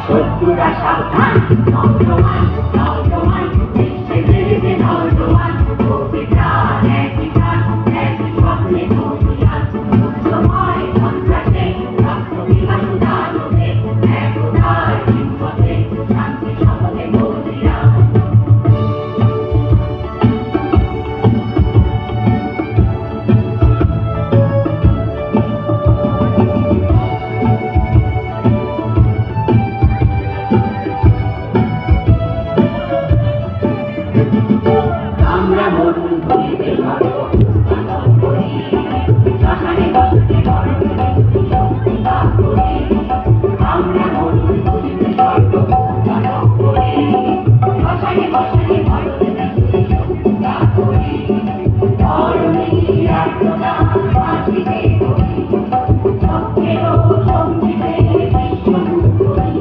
শত্রুরা সাবধান, নৌজওয়ান নৌজওয়ান দেশে ফিরবে নৌজওয়ান, প্রতি প্রাণ একই প্রাণ একই স্বপ্নে দুনিয়ান, সময় সন্ত্রাসে রক্ত বিমান দানবে, একতার হিম্মতে শান্তি শপথে বলিয়ান। আমরা মরুন ভূমিতে সর্ব মানব করি, শ্মশানে বসতি মরণ শক্তিতা করি, আমরা মরুন ভূমিতে সর্ব মানব করি, শ্মশানে বসতি মরণ শক্তিতা করি, মরণে আত্মনা বাঁচিতে করি, সত্যেরও সঙ্গীতে বিশ্বমুখ করি,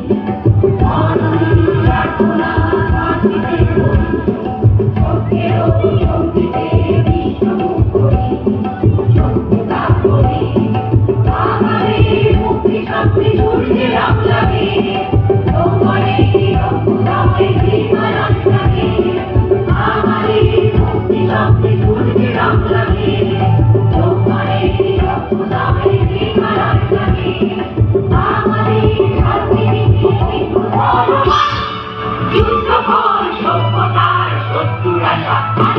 মরণে আত্মনা বাঁচিতে করি, সত্যেরও সঙ্গীতে বিশ্বমুখ করি, সত্যতা করি, আমাদের মুক্তি শক্তি সূর্যের আহ্লাদে, যৌবনে রক্তদাহে জীবন লাগে, আমাদের মুক্তি শক্তি সূর্যের আহ্লাদে, যৌবনে রক্তদাহে জীবন লাগে, আমাদের শান্তি যুদ্ধ কর সভ্যতার শত্রুরা সাবধান।